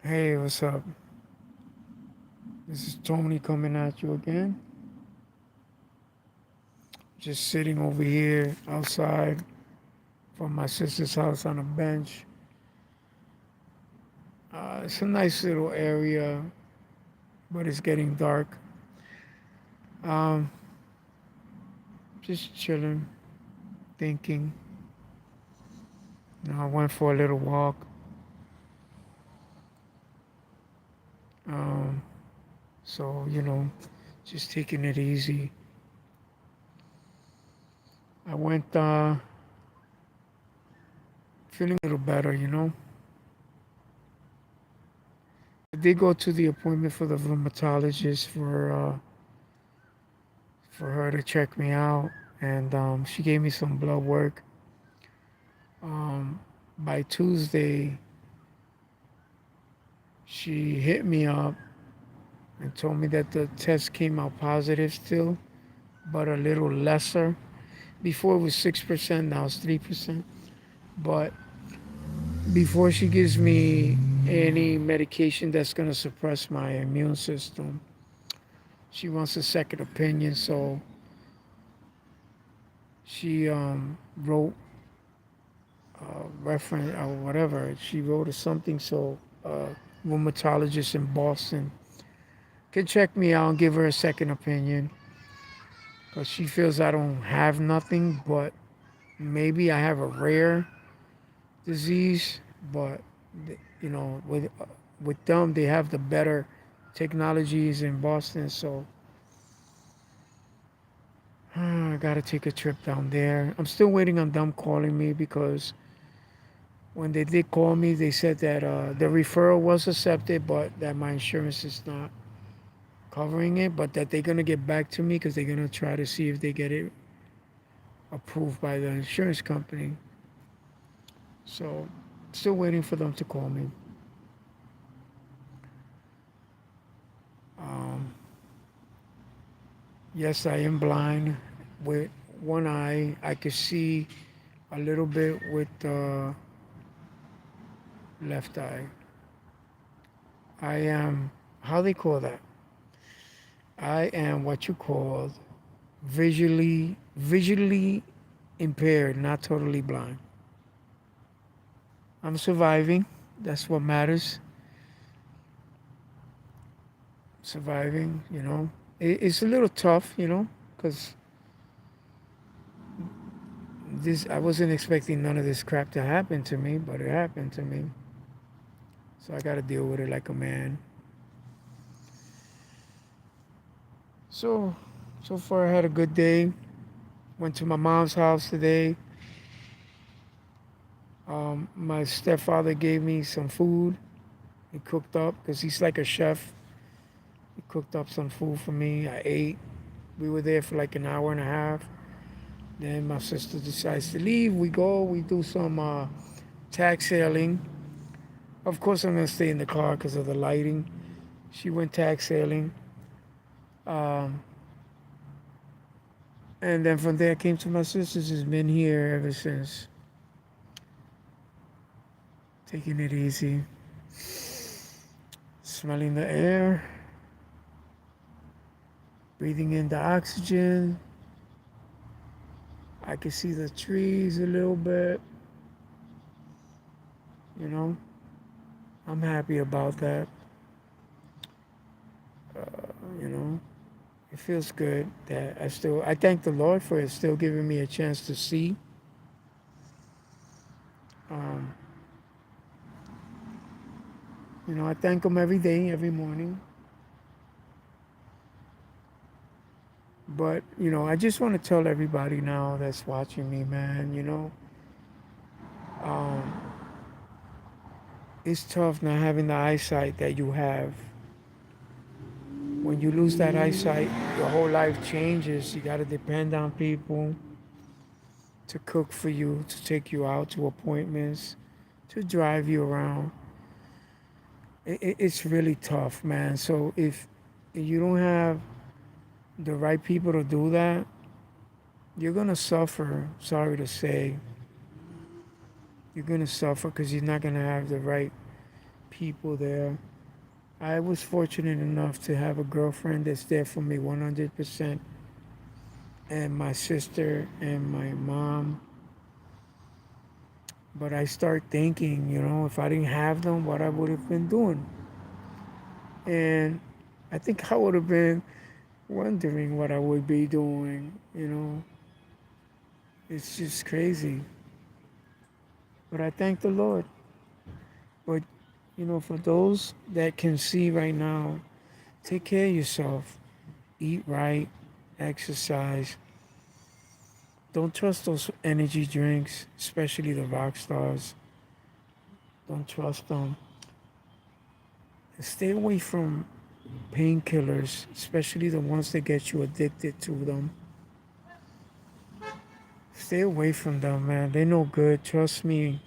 Hey, what's up? This is Tony coming at you again. Just sitting over here outside from my sister's house on a bench. It's a nice little area, but it's getting dark. Um, just chilling, thinking. I went for a little walk. Um, so, just taking it easy. I went feeling a little better. I did go to the appointment for the rheumatologist for her to check me out, and she gave me some blood work. Um, by Tuesday, she hit me up and told me that the test came out positive still, but a little lesser. Before it was 6%, now it's 3%. But before she gives me any medication that's going to suppress my immune system, she wants a second opinion. So she wrote reference or whatever. She wrote something so rheumatologist in Boston can check me out and give her a second opinion because she feels I don't have nothing, but maybe I have a rare disease. But with them, they have the better technologies in Boston, so I gotta take a trip down there. I'm still waiting on them calling me because when they did call me, they said that the referral was accepted, but that my insurance is not covering it, but that they're gonna get back to me because they're gonna try to see if they get it approved by the insurance company. So, still waiting for them to call me. Um, yes, I am blind with one eye. I can see a little bit with the left eye. I am, how they call that? I am what you call visually impaired, not totally blind. I'm surviving. That's what matters. Surviving. It's a little tough, because this I wasn't expecting none of this crap to happen to me, but it happened to me. So I got to deal with it like a man. So, so far I had a good day. Went to my mom's house today. My stepfather gave me some food. He cooked up because he's like a chef. He cooked up some food for me. I ate. We were there for like an hour and a half. Then my sister decides to leave. We go. We do some tag sailing. Of course, I'm gonna stay in the car because of the lighting. She went tag sailing, um, and then from there I came to my sister's. Has been here ever since, taking it easy, smelling the air, breathing in the oxygen. I can see the trees a little bit. You know, I'm happy about that. You know, it feels good that I thank the Lord for it still giving me a chance to see. Um, I thank Him every day, every morning. But, I just want to tell everybody now that's watching me, man, um, it's tough not having the eyesight that you have. When you lose that eyesight, your whole life changes. You got to depend on people to cook for you, to take you out to appointments, to drive you around. It's really tough, man. So if you don't have the right people to do that, you're going to suffer. Sorry to say, you're going to suffer because you're not going to have the right people there. I was fortunate enough to have a girlfriend that's there for me 100%, and my sister and my mom. But I start thinking, if I didn't have them, what I would have been doing. And I think I would have been wondering what I would be doing. It's just crazy. But I thank the Lord. But, for those that can see right now, take care of yourself. Eat right, exercise. Don't trust those energy drinks, especially the rock stars. Don't trust them. Stay away from painkillers, especially the ones that get you addicted to them. Stay away from them, man. They're no good. Trust me.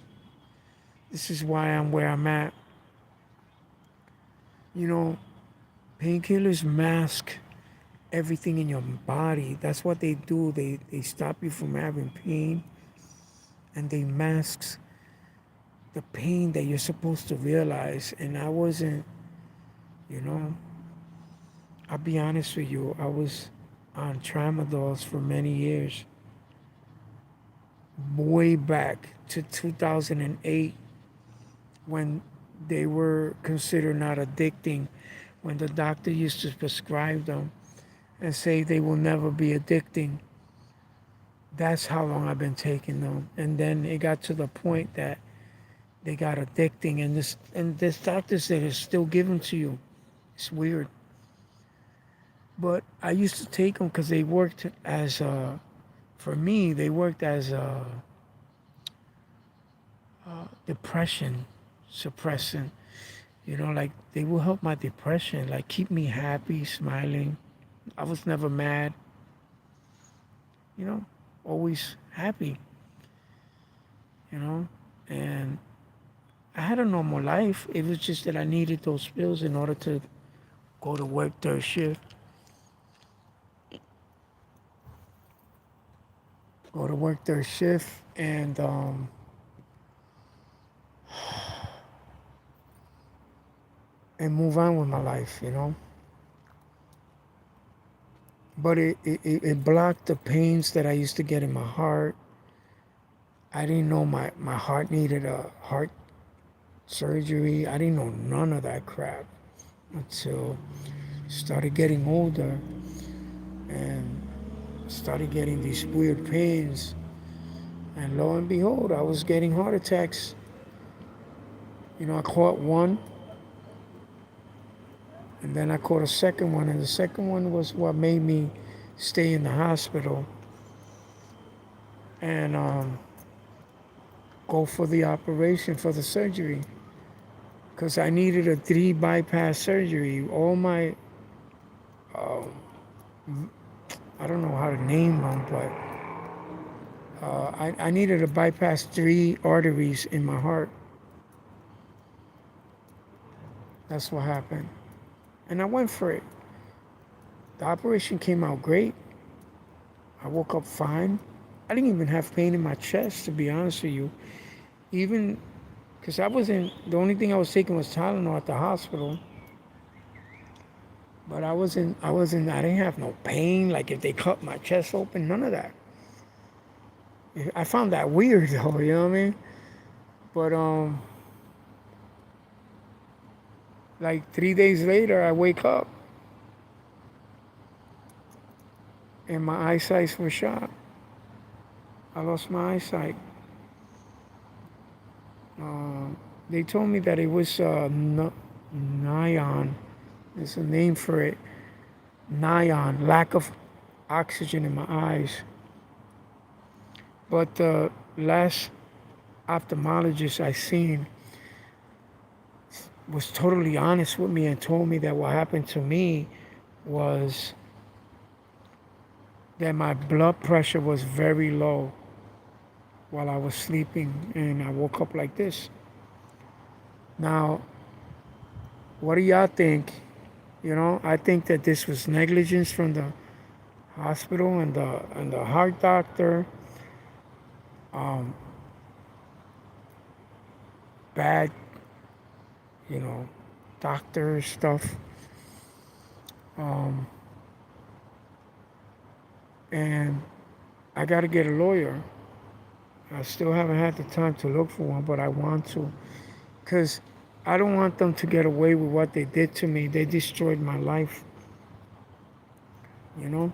This is why I'm where I'm at. You know, painkillers mask everything in your body. That's what they do. They stop you from having pain, and they mask the pain that you're supposed to realize. And I wasn't, you know, I'll be honest with you, I was on tramadols for many years, way back to 2008, when they were considered not addicting, when the doctor used to prescribe them and say they will never be addicting. That's how long I've been taking them. And then it got to the point that they got addicting, and this doctor said it's still given to you. It's weird. But I used to take them because they worked as for me, they worked as a depression suppressant. Like they will help my depression, like keep me happy, smiling. I was never mad, you know, always happy, you know, and I had a normal life. It was just that I needed those pills in order to go to work third shift, and move on with my life. But it blocked the pains that I used to get in my heart. I didn't know my heart needed a heart surgery. I didn't know none of that crap until I started getting older and started getting these weird pains. And lo and behold, I was getting heart attacks. I caught one, and then I caught a second one, and the second one was what made me stay in the hospital and go for the operation, for the surgery, because I needed a 3 bypass surgery. All my, I don't know how to name them, but I needed to bypass 3 arteries in my heart. That's what happened. And I went for it. The operation came out great. I woke up fine. I didn't even have pain in my chest, to be honest with you. Even because the only thing I was taking was Tylenol at the hospital. But I didn't have no pain. Like if they cut my chest open, none of that. I found that weird though, you know what I mean? But like 3 days later, I wake up and my eyesight was shot. I lost my eyesight. They told me that it was Nion. There's a name for it. Nion, lack of oxygen in my eyes. But the last ophthalmologist I seen was totally honest with me and told me that what happened to me was that my blood pressure was very low while I was sleeping, and I woke up like this. Now, what do y'all think? I think that this was negligence from the hospital and the heart doctor. Bad, you know, doctor stuff. Um, and I got to get a lawyer. I still haven't had the time to look for one, but I want to. Because I don't want them to get away with what they did to me. They destroyed my life, you know?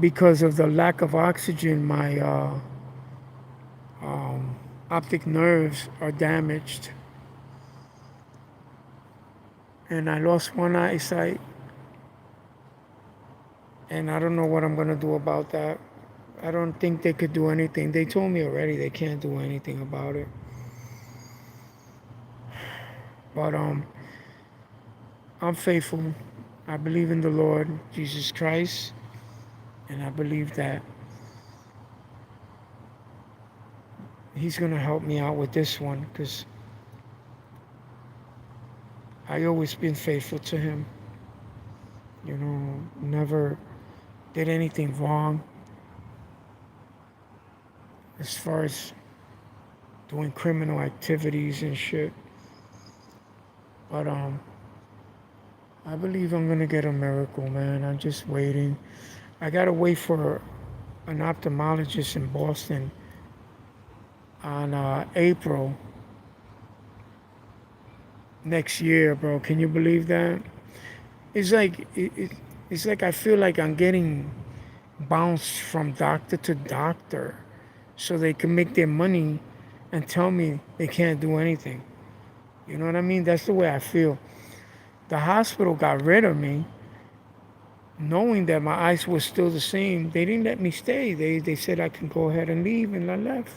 Because of the lack of oxygen, my um, optic nerves are damaged. And I lost one eyesight, and I don't know what I'm going to do about that. I don't think they could do anything. They told me already they can't do anything about it. But I'm faithful. I believe in the Lord Jesus Christ, and I believe that He's gonna help me out with this one because I always been faithful to Him. You know, never did anything wrong as far as doing criminal activities and shit. But I believe I'm gonna get a miracle, man. I'm just waiting. I gotta wait for an ophthalmologist in Boston on April next year, bro. Can you believe that? It's like it's like I feel like I'm getting bounced from doctor to doctor, so they can make their money and tell me they can't do anything. You know what I mean? That's the way I feel. The hospital got rid of me, knowing that my eyes were still the same. They didn't let me stay. They said I can go ahead and leave, and I left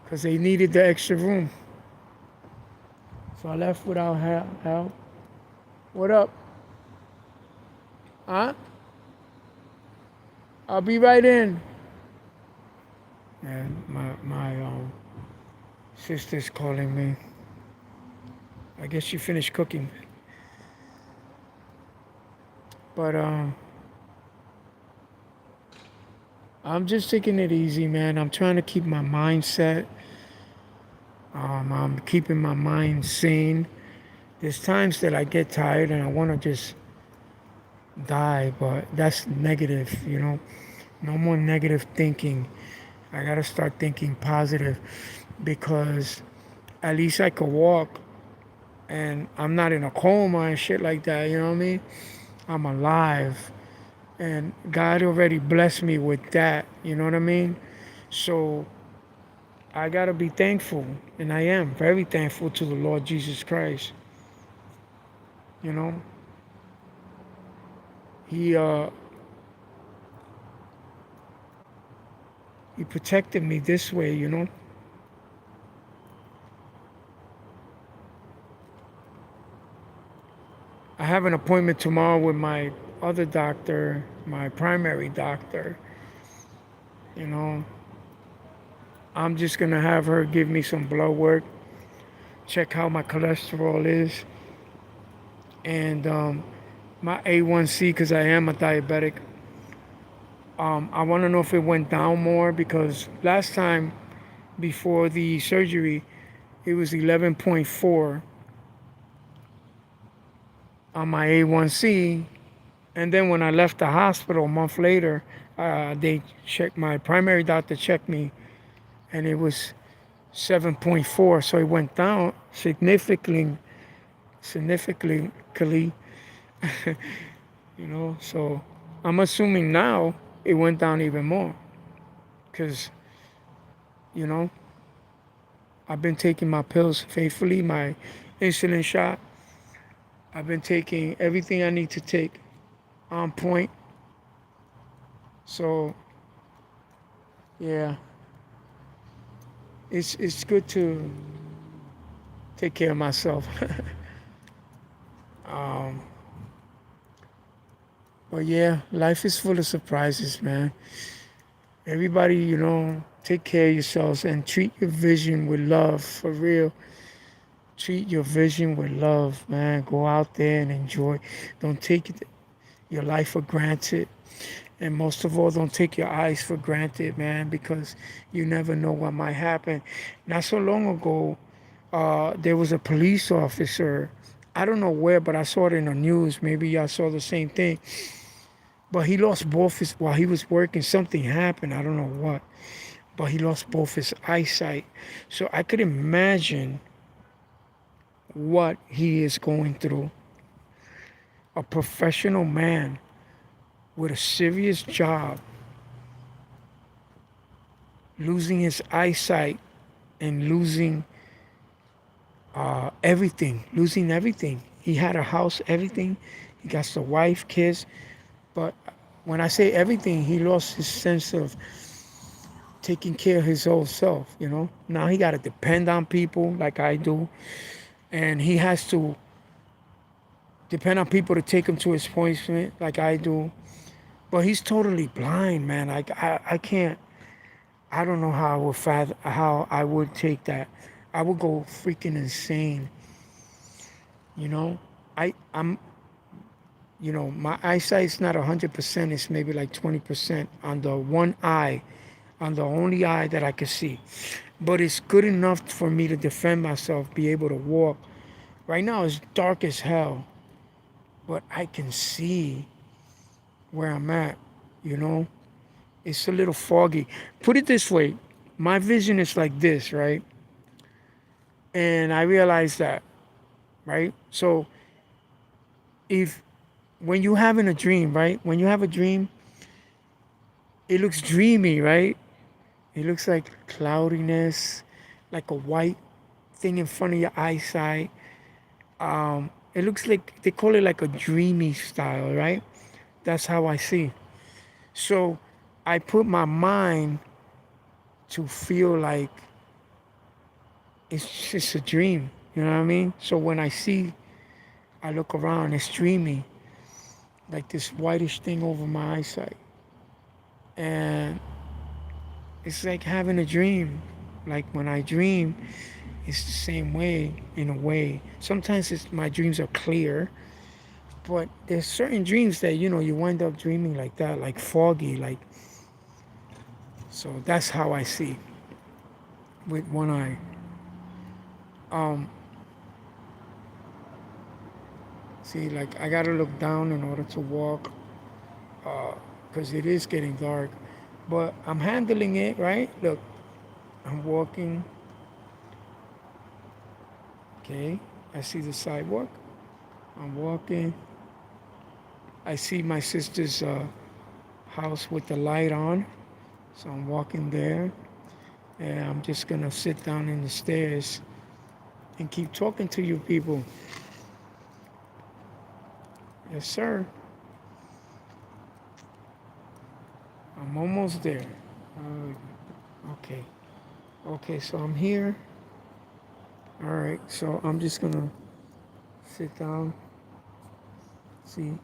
because they needed the extra room. So I left without help. What up? Huh? I'll be right in. And my sister's calling me. I guess she finished cooking. But I'm just taking it easy, man. I'm trying to keep my mindset. I'm keeping my mind sane. There's times that I get tired and I want to just die, but that's negative, you know. No more negative thinking. I gotta start thinking positive because at least I could walk and I'm not in a coma and shit like that, you know what I mean? I'm alive. And God already blessed me with that, you know what I mean? So I gotta be thankful, and I am very thankful to the Lord Jesus Christ. You know, He He protected me this way, you know. I have an appointment tomorrow with my other doctor, my primary doctor. You know, I'm just gonna have her give me some blood work, check how my cholesterol is, and my A1C because I am a diabetic. I want to know if it went down more because last time before the surgery, it was 11.4 on my A1C. And then when I left the hospital a month later, they checked, my primary doctor checked me, and it was 7.4. So it went down significantly, you know. So I'm assuming now it went down even more because, you know, I've been taking my pills faithfully, my insulin shot. I've been taking everything I need to take on point. So yeah, it's good to take care of myself. um, but yeah, life is full of surprises, man. Everybody, you know, take care of yourselves and treat your vision with love, for real. Treat your vision with love, man. Go out there and enjoy. Don't take your life for granted. And most of all, don't take your eyes for granted, man, because you never know what might happen. Not so long ago, there was a police officer. I don't know where, but I saw it in the news. Maybe y'all saw the same thing. But he lost both his, while he was working, something happened. I don't know what. But he lost both his eyesight. So I could imagine what he is going through. A professional man with a serious job, losing his eyesight and losing everything. He had a house, everything. He got the wife, kids. But when I say everything, he lost his sense of taking care of his own self, you know? Now he got to depend on people like I do. And he has to depend on people to take him to his appointment like I do. But he's totally blind, man. I can't, I don't know how I would how I would take that. I would go freaking insane, you know? I'm my eyesight's not 100%, it's maybe like 20% on the one eye, on the only eye that I can see. But it's good enough for me to defend myself, be able to walk. Right now it's dark as hell, but I can see where I'm at, you know? It's a little foggy. Put it this way, my vision is like this, right? And I realize that, right? So if when you're having a dream, right? When you have a dream, it looks dreamy, right? It looks like cloudiness, like a white thing in front of your eyesight. It looks like they call it like a dreamy style, right? That's how I see. So I put my mind to feel like it's just a dream. You know what I mean? So when I look around, it's dreamy, like this whitish thing over my eyesight. And it's like having a dream. Like when I dream, it's the same way in a way. Sometimes my dreams are clear, but there's certain dreams that you wind up dreaming like that, like foggy, like so. That's how I see with one eye. Um, See, like I gotta look down in order to walk, because it is getting dark. But I'm handling it right. Look, I'm walking. Okay, I see the sidewalk. I'm walking. I see my sister's house with the light on. So I'm walking there. And I'm just gonna sit down in the stairs and keep talking to you people. Yes, sir. I'm almost there. Okay. Okay, so I'm here. All right, so I'm just gonna sit down. See.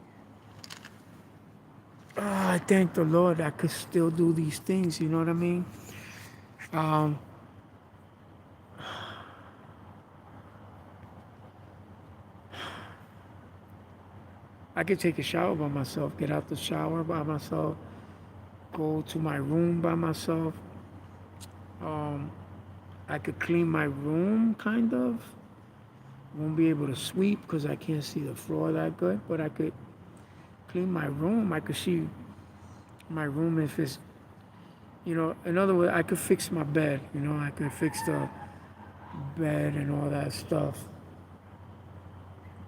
I thank the Lord I could still do these things. You know what I mean? Um, I could take a shower by myself, get out the shower by myself, go to my room by myself. Um, I could clean my room, kind of. Won't be able to sweep because I can't see the floor that good, but I could clean my room. I could see my room if it's, in other words, I could fix my bed. I could fix the bed and all that stuff.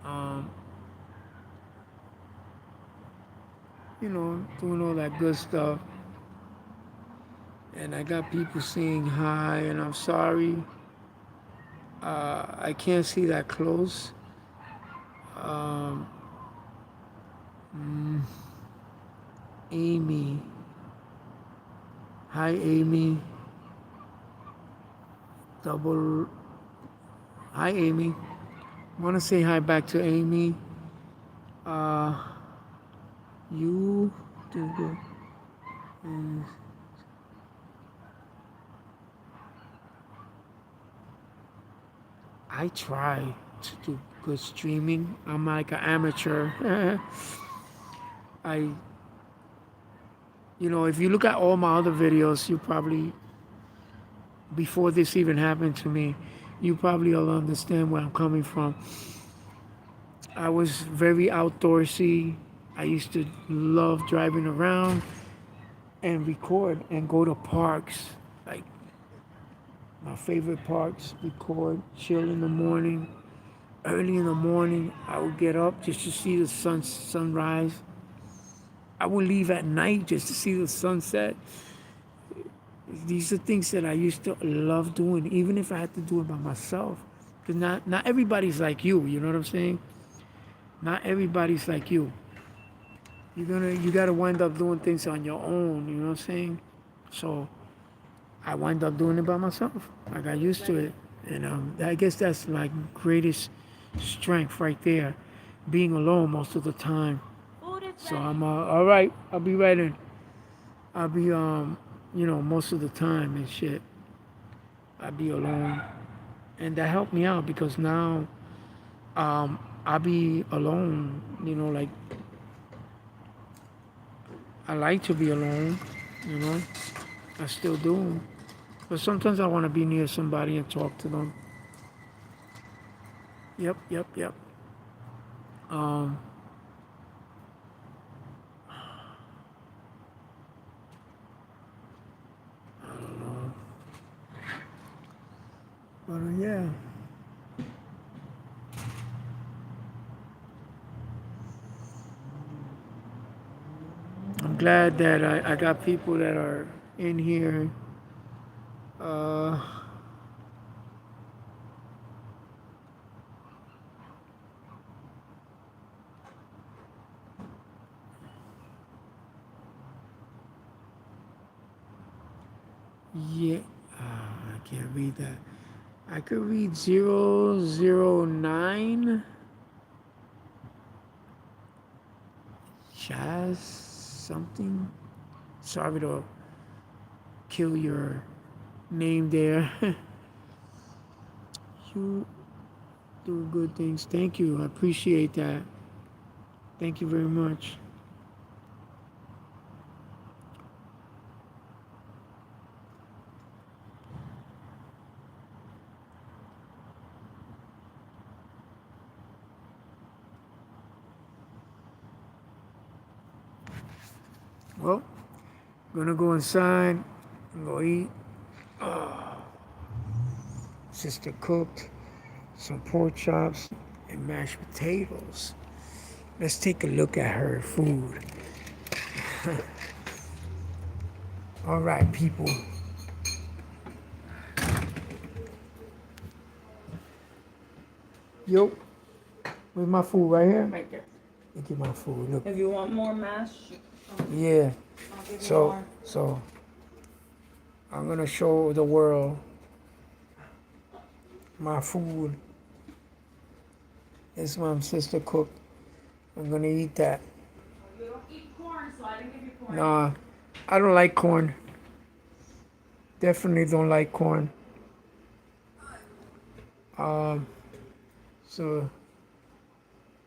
Um, doing all that good stuff. And I got people saying hi, and I'm sorry. I can't see that close. Um, mm, Amy. Hi, Amy. Double. Hi, Amy. Want to say hi back to Amy. Uh, you do good. And I try to do good streaming. I'm like an amateur. I You know, if you look at all my other videos, you probably, before this even happened to me, you probably all understand where I'm coming from. I was very outdoorsy. I used to love driving around and record and go to parks, like my favorite parks, record, chill in the morning. Early in the morning, I would get up just to see the sunrise. I would leave at night just to see the sunset. These are things that I used to love doing, even if I had to do it by myself. Because not everybody's like you know what I'm saying? Not everybody's like you. You gotta wind up doing things on your own, you know what I'm saying? So I wind up doing it by myself. I got used to it. And I guess that's my greatest strength right there, being alone most of the time. So I'm all right. I'll be right in. I'll be most of the time and shit. I'll be alone, and that helped me out because now I'll be alone. Like I like to be alone. You know, I still do. But sometimes I want to be near somebody and talk to them. Yep, yep, yep. Um, I don't know. But yeah, I'm glad that I got people that are in here. Uh, yeah, I can't read that. I could read 009. Chaz something. Sorry to kill your name there. You do good things. Thank you. I appreciate that. Thank you very much. Well, gonna go inside and go eat. Sister cooked some pork chops and mashed potatoes. Let's take a look at her food. All right, people. Yo, where's my food right here? Right there. Look at my food. Look. If you want more mash, Yeah. I'll give you So more. so I'm gonna show the world my food. This my sister cooked. I'm gonna eat that. You don't eat corn, so I didn't give you corn. Nah, I don't like corn. Definitely don't like corn. Um, so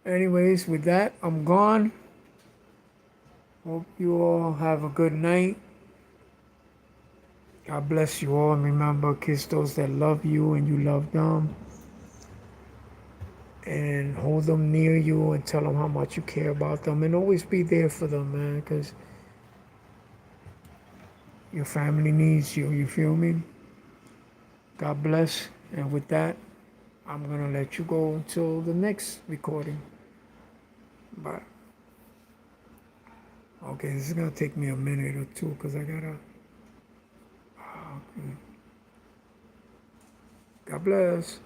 anyways, with that, I'm gone. Hope you all have a good night. God bless you all, and remember, kiss those that love you and you love them. And hold them near you and tell them how much you care about them. And always be there for them, man, because your family needs you. You feel me? God bless. And with that, I'm going to let you go until the next recording. Bye. Okay, this is going to take me a minute or two because I got to. Okay. God bless.